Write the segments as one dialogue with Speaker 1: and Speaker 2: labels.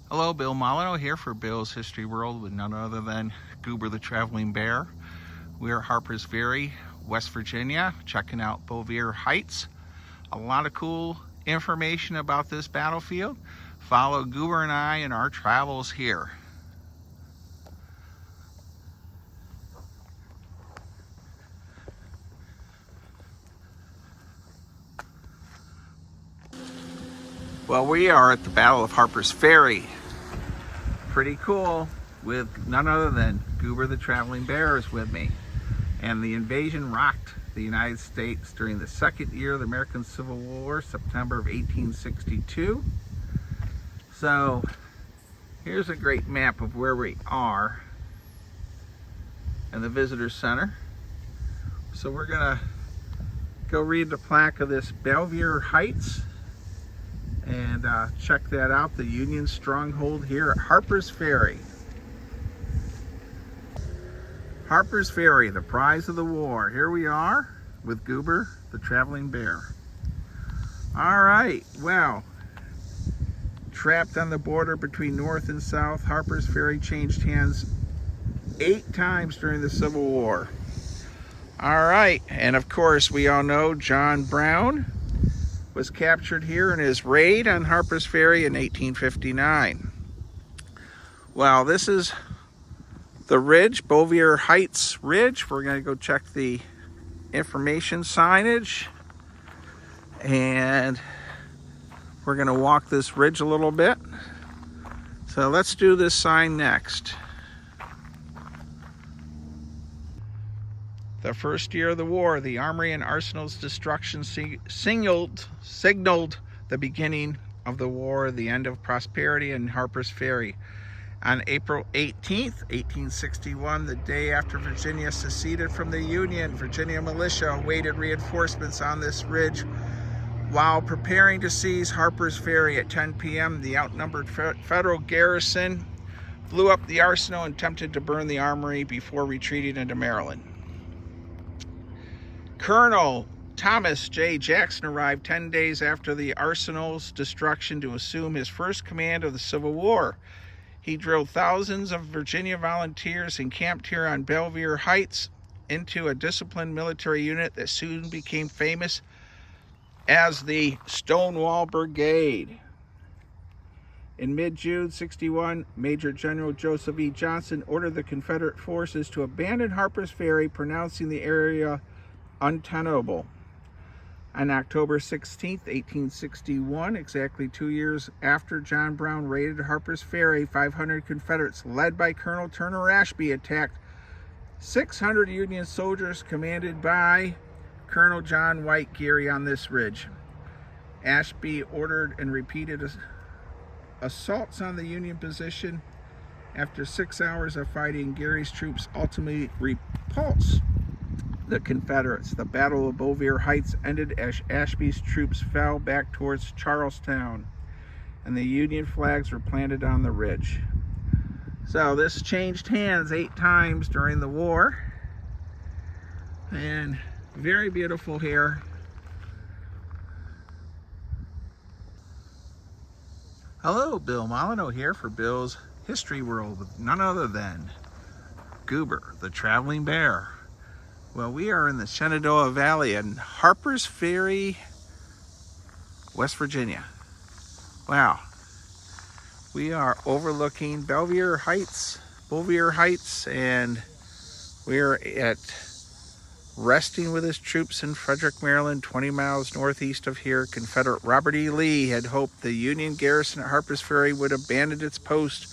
Speaker 1: Hello, Bill Molyneux here for Bill's History World with none other than Goober the Traveling Bear. We're at Harpers Ferry, West Virginia, checking out Bolivar Heights. A lot of cool information about this battlefield. Follow Goober and I in our travels here. Well, we are at the Battle of Harpers Ferry. Pretty cool, with none other than Goober the Traveling Bear is with me. And the invasion rocked the United States during the second year of the American Civil War, September of 1862. So here's a great map of where we are in the Visitor Center. So we're gonna go read the plaque of this Bolivar Heights and check that out, the Union stronghold here at Harpers Ferry. Harpers Ferry, the prize of the war. Here we are with Goober, the Traveling Bear. All right, well, trapped on the border between North and South, Harpers Ferry changed hands 8 times during the Civil War. All right, and of course, we all know John Brown was captured here in his raid on Harpers Ferry in 1859. Well, this is the ridge, Bolivar Heights Ridge. We're going to go check the information signage, and we're going to walk this ridge a little bit. So let's do this sign next. The first year of the war, the Armory and Arsenal's destruction signaled the beginning of the war, the end of prosperity in Harpers Ferry. On April 18th, 1861, the day after Virginia seceded from the Union, Virginia militia awaited reinforcements on this ridge. While preparing to seize Harpers Ferry at 10 p.m., the outnumbered federal garrison blew up the arsenal and attempted to burn the armory before retreating into Maryland. Colonel Thomas J. Jackson arrived 10 days after the arsenal's destruction to assume his first command of the Civil War. He drilled thousands of Virginia volunteers encamped here on Bolivar Heights into a disciplined military unit that soon became famous as the Stonewall Brigade. In mid-June 61, Major General Joseph E. Johnston ordered the Confederate forces to abandon Harpers Ferry, pronouncing the area untenable. On October 16, 1861, exactly 2 years after John Brown raided Harpers Ferry, 500 Confederates, led by Colonel Turner Ashby, attacked 600 Union soldiers commanded by Colonel John White Geary on this ridge. Ashby ordered and repeated assaults on the Union position. After 6 hours of fighting, Geary's troops ultimately repulsed the Confederates. The Battle of Bolivar Heights ended as Ashby's troops fell back towards Charlestown, and the Union flags were planted on the ridge. So this changed hands 8 times during the war, and very beautiful here. Hello, Bill Molyneux here for Bill's History World with none other than Goober, the Traveling Bear. Well, we are in the Shenandoah Valley in Harpers Ferry, West Virginia. Wow. We are overlooking Bolivar Heights, and we're resting with his troops in Frederick, Maryland, 20 miles northeast of here. Confederate Robert E. Lee had hoped the Union garrison at Harpers Ferry would abandon its post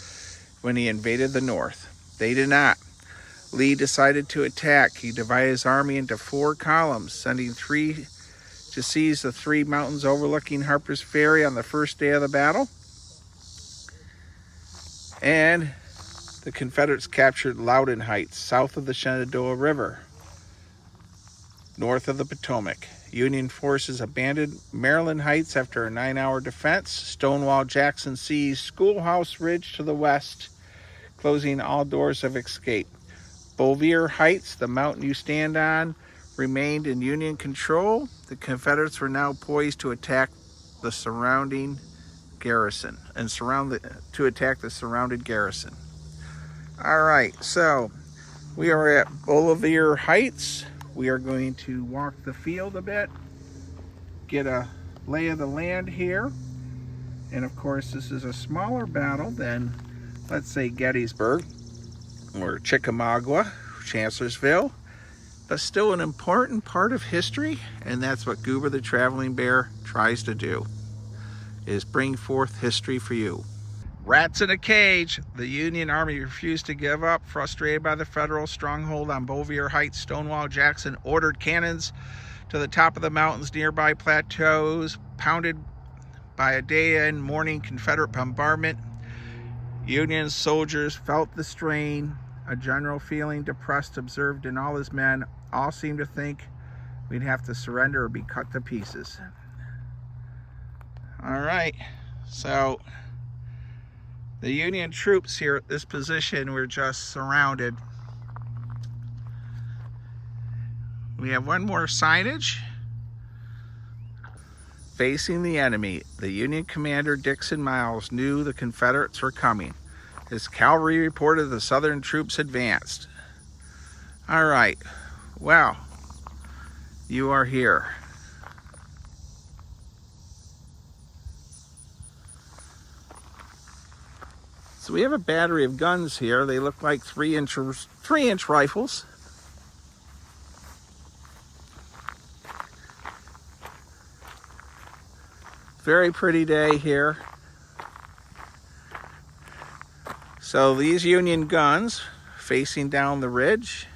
Speaker 1: when he invaded the North. They did not. Lee decided to attack. He divided his army into 4 columns, sending 3 to seize the 3 mountains overlooking Harpers Ferry on the first day of the battle. And the Confederates captured Loudon Heights, south of the Shenandoah River, north of the Potomac. Union forces abandoned Maryland Heights after a 9-hour defense. Stonewall Jackson seized Schoolhouse Ridge to the west, closing all doors of escape. Bolivar Heights, the mountain you stand on, remained in Union control. The Confederates were now poised to attack the surrounding garrison and to attack the surrounded garrison. All right, so we are at Bolivar Heights. We are going to walk the field a bit, get a lay of the land here. And of course, this is a smaller battle than, let's say, Gettysburg or Chickamauga, Chancellorsville, but still an important part of history, and that's what Goober the Traveling Bear tries to do, is bring forth history for you. Rats in a cage. The Union Army refused to give up. Frustrated by the Federal stronghold on Bolivar Heights, Stonewall Jackson ordered cannons to the top of the mountains nearby plateaus, pounded by a day and morning Confederate bombardment. Union soldiers felt the strain. A general feeling depressed observed in all his men. All seemed to think we'd have to surrender or be cut to pieces. All right, so the Union troops here at this position were just surrounded. We have one more signage. Facing the enemy, the Union commander Dixon Miles knew the Confederates were coming. His cavalry reported the Southern troops advanced. All right, well, you are here. So we have a battery of guns here. They look like 3-inch rifles. Very pretty day here. So these Union guns facing down the ridge.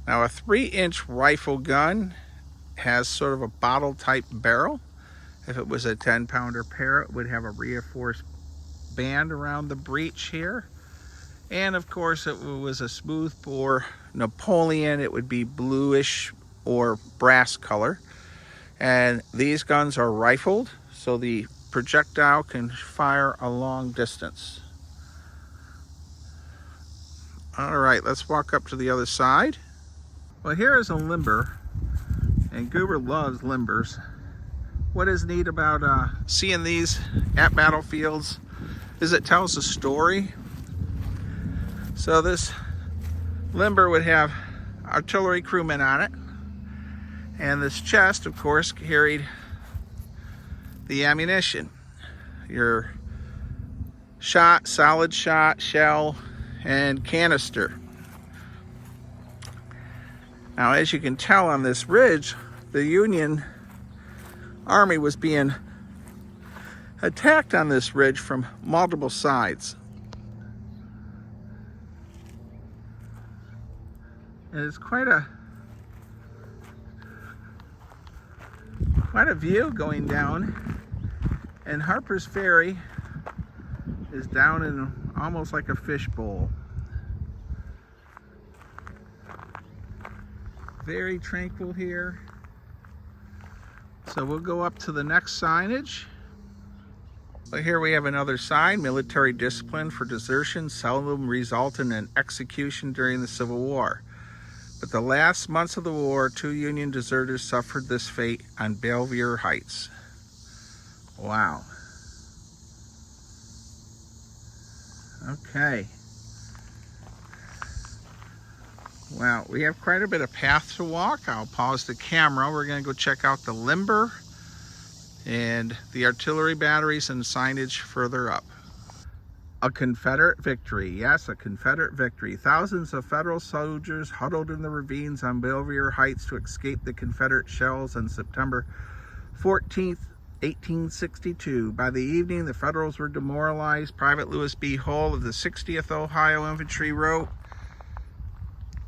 Speaker 1: Now a 3-inch rifle gun has sort of a bottle type barrel. If it was a 10-pounder Parrott, it would have a reinforced band around the breech here. And of course, if it was a smooth bore Napoleon, it would be bluish or brass color. And these guns are rifled, so the projectile can fire a long distance. All right, let's walk up to the other side. Well, here is a limber, and Goober loves limbers. What is neat about seeing these at battlefields is it tells a story. So this limber would have artillery crewmen on it, and this chest, of course, carried the ammunition, your shot, solid shot, shell, and canister. Now, as you can tell on this ridge, the Union Army was being attacked on this ridge from multiple sides. And it's quite a view going down, and Harpers Ferry is down in almost like a fishbowl. Very tranquil here. So we'll go up to the next signage. So here we have another sign: military discipline for desertion seldom resulted in execution during the Civil War. But the last months of the war, 2 Union deserters suffered this fate on Bolivar Heights. Wow. Okay. Well, we have quite a bit of path to walk. I'll pause the camera. We're going to go check out the limber and the artillery batteries and signage further up. A Confederate victory. Yes, a Confederate victory. Thousands of Federal soldiers huddled in the ravines on Bolivar Heights to escape the Confederate shells on September 14th, 1862. By the evening, the Federals were demoralized. Private Lewis B. Hull of the 60th Ohio Infantry wrote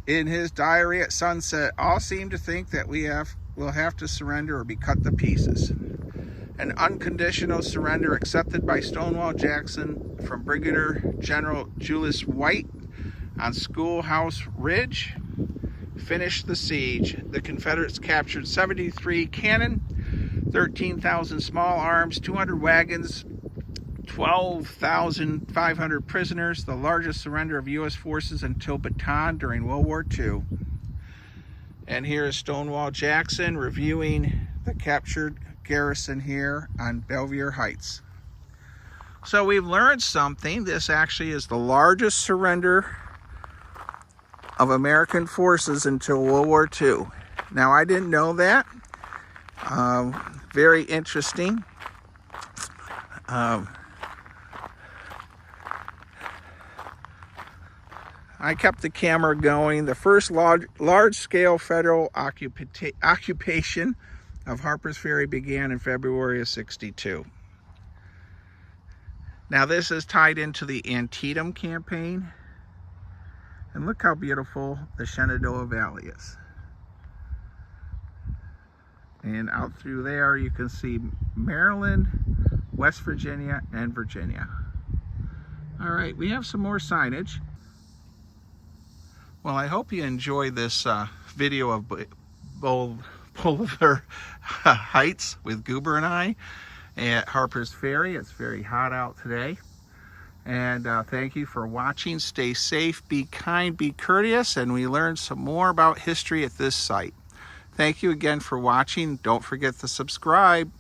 Speaker 1: in his diary at sunset, "All seem to think that we'll have to surrender or be cut to pieces." An unconditional surrender accepted by Stonewall Jackson from Brigadier General Julius White on Schoolhouse Ridge finished the siege. The Confederates captured 73 cannon, 13,000 small arms, 200 wagons, 12,500 prisoners, the largest surrender of U.S. forces until Bataan during World War II. And here is Stonewall Jackson reviewing the captured garrison here on Bolivar Heights. So we've learned something. This actually is the largest surrender of American forces until World War II. Now, I didn't know that. Very interesting. I kept the camera going. The first large-scale federal occupation of Harpers Ferry began in February of '62. Now this is tied into the Antietam campaign. And look how beautiful the Shenandoah Valley is. And out through there you can see Maryland, West Virginia, and Virginia. All right, we have some more signage. Well, I hope you enjoyed this video of Bolivar Heights with Goober and I at Harpers Ferry. It's very hot out today. And thank you for watching. Stay safe, be kind, be courteous, and we learned some more about history at this site. Thank you again for watching. Don't forget to subscribe.